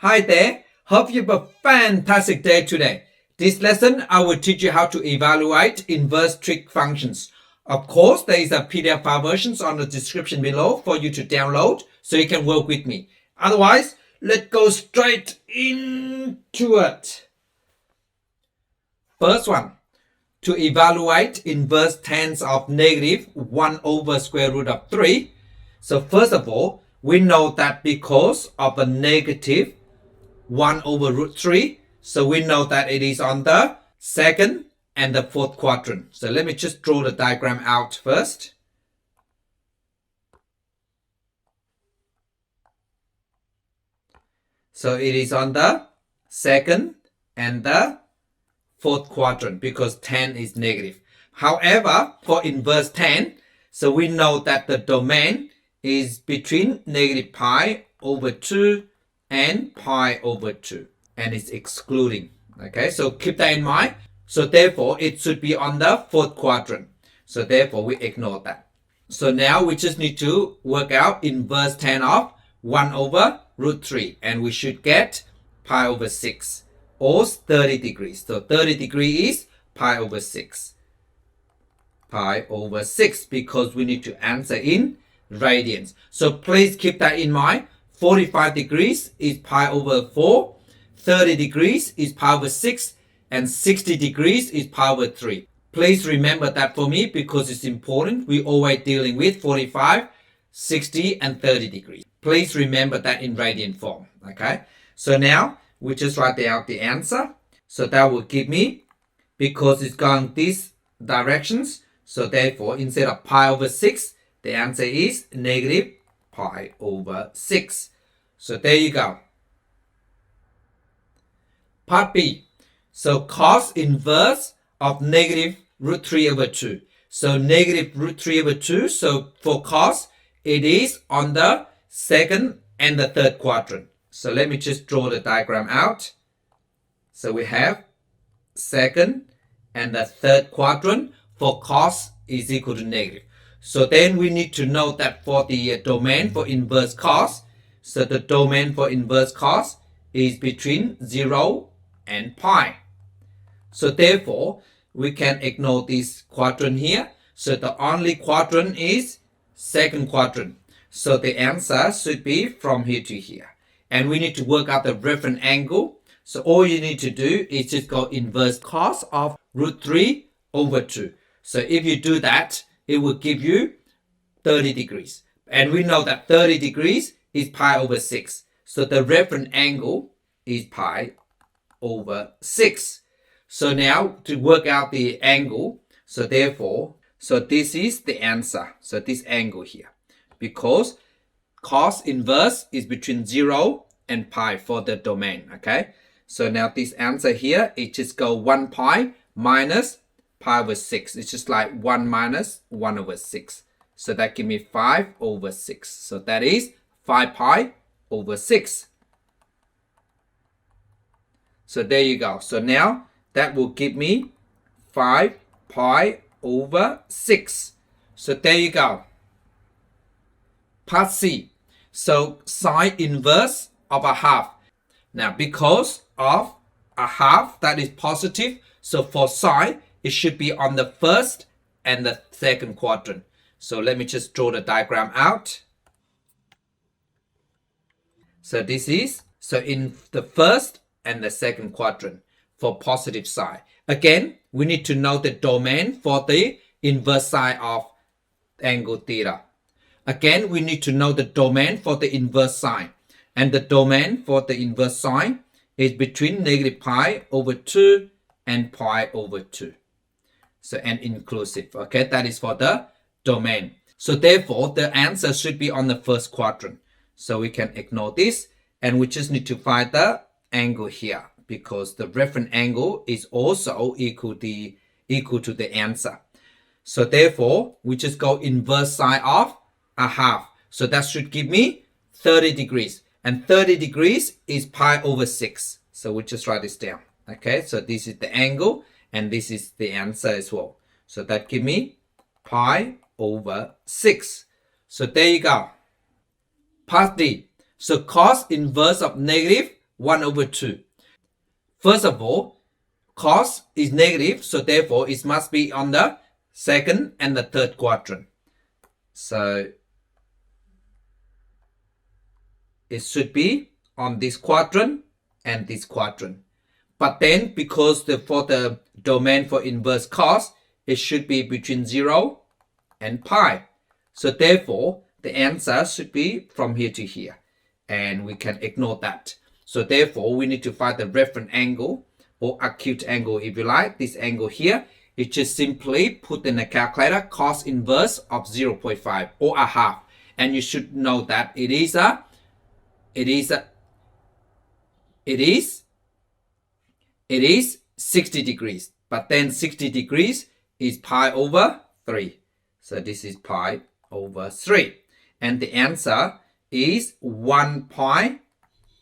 Hi there, hope you have a fantastic day today. This lesson, I will teach you how to evaluate inverse trig functions. Of course, there is a PDF file versions on the description below for you to download so you can work with me. Otherwise, let's go straight into it. First one, to evaluate inverse tens of negative 1 over square root of 3. So first of all, we know that because of a negative 1 over root 3, so we know that it is on the second and the fourth quadrant. So let me just draw the diagram out first. So it is on the second and the fourth quadrant because 10 is negative. However, for inverse 10, so we know that the domain is between negative pi over 2 and pi over 2, and it's excluding. Okay, so keep that in mind. So therefore, it should be on the fourth quadrant. So therefore, we ignore that. So now we just need to work out inverse 10 of 1 over root 3, and we should get pi over 6 or 30 degrees. So 30 degrees is pi over 6. Pi over 6 because we need to answer in radians. So please keep that in mind. 45 degrees is pi over 4, 30 degrees is pi over 6, and 60 degrees is pi over 3. Please remember that for me because it's important. We're always dealing with 45, 60, and 30 degrees. Please remember that in radian form. Okay, so now we just write out the answer. So that will give me, because it's going these directions, so therefore instead of pi over 6, the answer is negative pi over 6. So there you go. Part B. So cos inverse of negative root 3 over 2. So negative root 3 over 2. So for cos, it is on the second and the third quadrant. So let me just draw the diagram out. So we have second and the third quadrant for cos is equal to negative. So then we need to know that for the domain for inverse cos, so the domain for inverse cos is between 0 and pi. So therefore, we can ignore this quadrant here. So the only quadrant is second quadrant. So the answer should be from here to here. And we need to work out the reference angle. So all you need to do is just go inverse cos of root 3 over 2. So if you do that, it will give you 30 degrees. And we know that 30 degrees is pi over 6. So the reference angle is pi over 6. So now to work out the angle, so therefore, so this is the answer. So this angle here. Because cos inverse is between 0 and pi for the domain. Okay. So now this answer here, it just go 1 pi minus pi over 6. It's just like 1 minus 1 over 6. So that give me 5 over 6. So that is 5 pi over 6. So there you go. So now that will give me 5 pi over 6. So there you go. Part C. So sine inverse of a half. Now because of a half that is positive, so for sine, it should be on the first and the second quadrant. So let me just draw the diagram out. So this is, so in the first and the second quadrant for positive sine. Again, we need to know the domain for the inverse sine of angle theta. Again, we need to know the domain for the inverse sine. And the domain for the inverse sine is between negative pi over 2 and pi over 2. So and inclusive. Okay, that is for the domain. So therefore, the answer should be on the first quadrant. So we can ignore this. And we just need to find the angle here because the reference angle is also equal to the answer. So therefore, we just go inverse sine of a half. So that should give me 30 degrees. And 30 degrees is pi over 6. So we just write this down. Okay, so this is the angle and this is the answer as well. So that give me pi over 6. So there you go. Part D. So cos inverse of negative 1 over 2. First of all, cos is negative, so therefore it must be on the second and the third quadrant. So it should be on this quadrant and this quadrant. But then because for the domain for inverse cos, it should be between 0 and pi. So therefore, the answer should be from here to here. And we can ignore that. So therefore, we need to find the reference angle or acute angle if you like. This angle here, it just simply put in the calculator cos inverse of 0.5 or a half. And you should know that it is 60 degrees. But then 60 degrees is pi over 3. So this is pi over 3. And the answer is 1 pi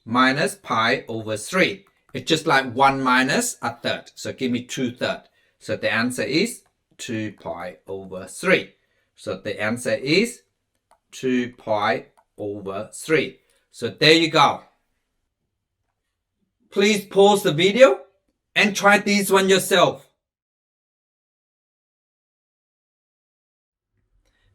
minus pi over 3. It's just like 1 minus a third. So give me 2/3. So the answer is 2 pi over 3. So the answer is 2 pi over 3. So there you go. Please pause the video and try this one yourself.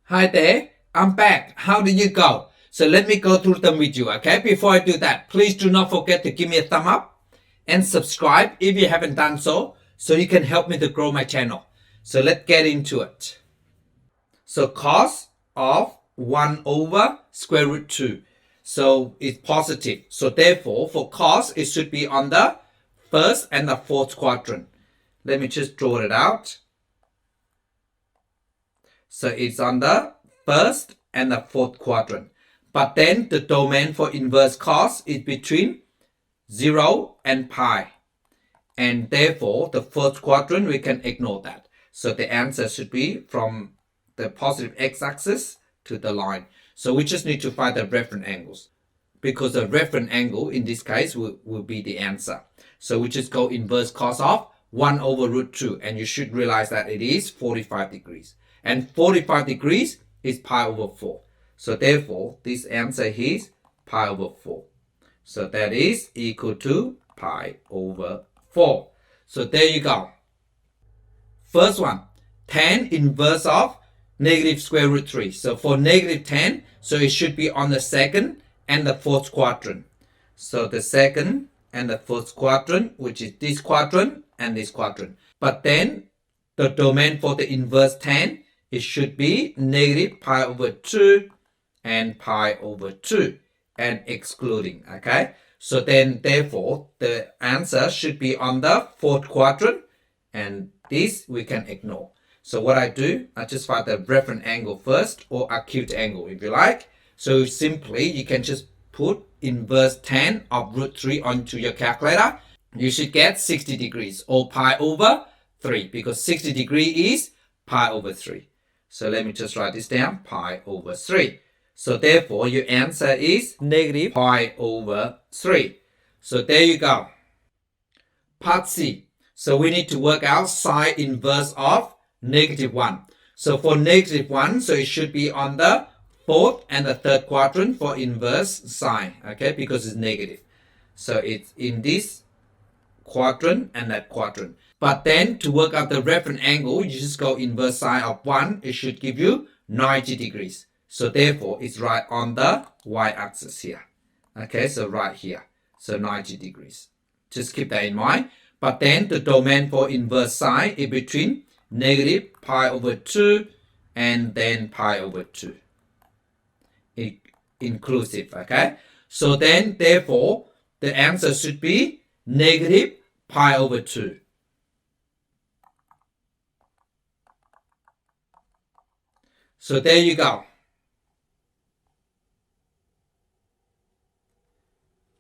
Hi there, I'm back. How did you go? So let me go through them with you, okay? Before I do that, please do not forget to give me a thumb up and subscribe if you haven't done so you can help me to grow my channel. So let's get into it. So cos of 1 over square root 2. So it's positive. So therefore, for cos, it should be on the first and the fourth quadrant. Let me just draw it out. So it's on the first and the fourth quadrant. But then the domain for inverse cos is between 0 and pi. And therefore, the first quadrant, we can ignore that. So the answer should be from the positive x-axis to the line. So we just need to find the reference angles. Because the reference angle, in this case, will be the answer. So we just go inverse cos of 1 over root 2. And you should realize that it is 45 degrees. And 45 degrees is pi over 4. So therefore, this answer is pi over 4. So that is equal to pi over 4. So there you go. First one, tan inverse of negative square root 3. So for negative tan, so it should be on the second and the fourth quadrant. So the second and the fourth quadrant, which is this quadrant and this quadrant. But then the domain for the inverse tan, it should be negative pi over 2 and pi over 2 and excluding, okay? So then therefore the answer should be on the fourth quadrant and this we can ignore. So what I do, I just find the reference angle first or acute angle if you like. So simply you can just put inverse tan of root 3 onto your calculator. You should get 60 degrees or pi over 3 because 60 degrees is pi over 3. So let me just write this down, pi over 3. So therefore, your answer is negative pi over 3. So there you go. Part C. So we need to work out sine inverse of negative 1. So for negative 1, so it should be on the fourth and the third quadrant for inverse sine, okay, because it's negative. So it's in this quadrant and that quadrant. But then to work out the reference angle, you just go inverse sine of 1. It should give you 90 degrees. So therefore, it's right on the y-axis here. Okay, so right here. So 90 degrees. Just keep that in mind. But then the domain for inverse sine is between negative pi over 2 and then pi over 2. Inclusive, okay? So then, therefore, the answer should be negative pi over 2. So there you go.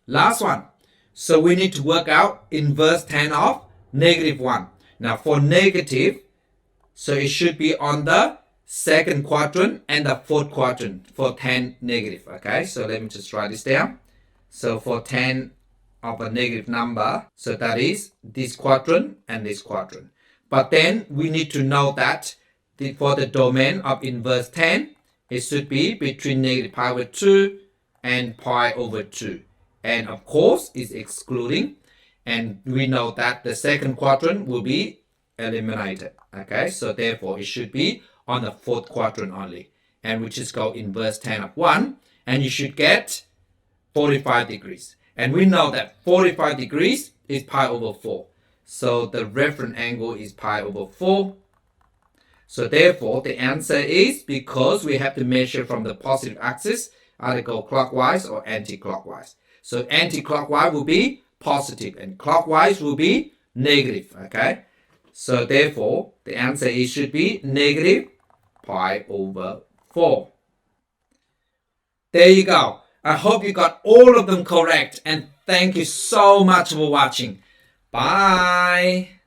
Last one. So we need to work out inverse tan of negative 1. Now for negative, so it should be on the second quadrant and the fourth quadrant for tan negative. Okay, so let me just write this down. So for tan of a negative number, so that is this quadrant and this quadrant. But then we need to know that for the domain of inverse tan, it should be between negative pi over 2 and pi over 2. and of course is excluding, and we know that the second quadrant will be eliminated. Okay, so therefore it should be on the fourth quadrant only, and we just go inverse tan of 1, and you should get 45 degrees. And we know that 45 degrees is pi over 4. So the reference angle is pi over 4. So therefore the answer is, because we have to measure from the positive axis, either go clockwise or anti-clockwise. So anti-clockwise will be positive and clockwise will be negative. Okay, so therefore the answer is should be negative pi over 4. There you go. I hope you got all of them correct, and thank you so much for watching. Bye.